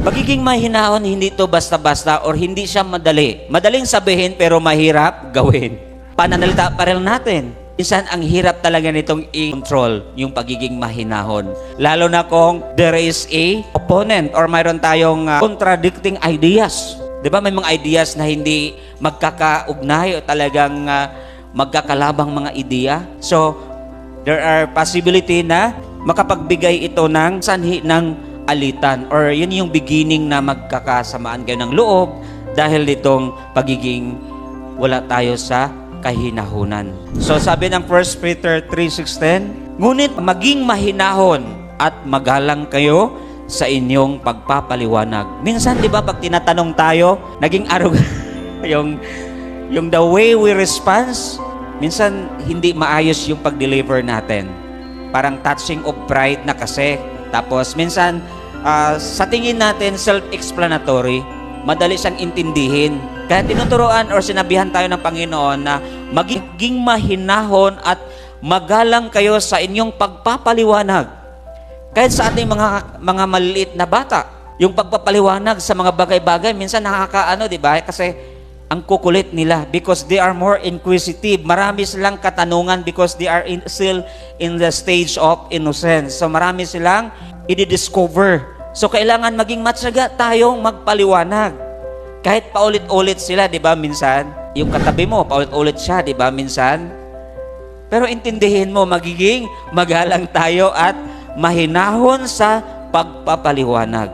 Pagiging mahinahon, hindi to basta-basta or hindi siya madali. Madaling sabihin pero mahirap gawin. Pananalita pa rin natin. Minsan, ang hirap talaga nitong i-control yung pagiging mahinahon. Lalo na kung there is a opponent or mayroon tayong contradicting ideas. Di ba? May mga ideas na hindi magkakaugnay o talagang magkakalabang mga ideya. So, there are possibility na makapagbigay ito ng sanhi ng alitan or yun yung beginning na magkakasamaan kayo ng loob dahil ditong pagiging wala tayo sa kahinahunan. So sabi ng 1 Peter 3:16, ngunit maging mahinahon at magalang kayo sa inyong pagpapaliwanag. Minsan 'di ba pag tinatanong tayo, naging arrogant yung the way we respond, minsan hindi maayos yung pag-deliver natin. Parang touching of pride na kasi. Tapos minsan sa tingin natin self-explanatory, madali siyang intindihin. Kaya tinuturoan or sinabihan tayo ng Panginoon na magiging mahinahon at magalang kayo sa inyong pagpapaliwanag. Kahit sa ating mga maliliit na bata, yung pagpapaliwanag sa mga bagay-bagay, minsan nakakaano, di ba? Kasi ang kukulit nila because they are more inquisitive. Marami silang katanungan because they are still in the stage of innocence. So marami silang i-discover. So kailangan maging matyaga tayong magpaliwanag. Kahit paulit-ulit sila, di ba, minsan? Yung katabi mo, paulit-ulit siya, di ba, minsan? Pero intindihin mo, magiging magalang tayo at mahinahon sa pagpapaliwanag.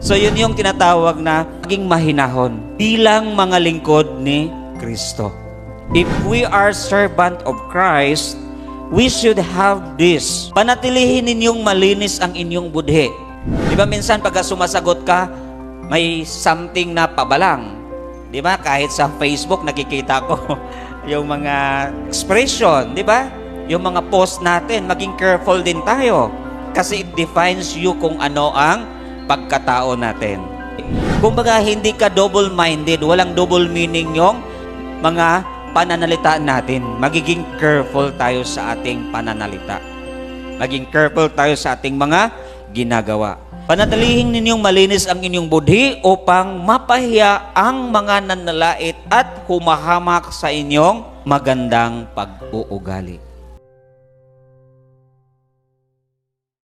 So yun yung tinatawag na maging mahinahon bilang mga lingkod ni Kristo. If we are servant of Christ, we should have this. Panatilihin ninyong malinis ang inyong budhi. Di ba minsan pag sumasagot ka, may something na pabalang. Di ba? Kahit sa Facebook, nakikita ko yung mga expression, di ba? Yung mga post natin, maging careful din tayo. Kasi it defines you kung ano ang pagkatao natin. Kumbaga, hindi ka double-minded, walang double meaning yung mga pananalita natin. Magiging careful tayo sa ating pananalita. Maging careful tayo sa ating mga ginagawa. Panatilihin ninyong malinis ang inyong budhi upang mapahiya ang mga nanlalait at humahamak sa inyong magandang pag-uugali.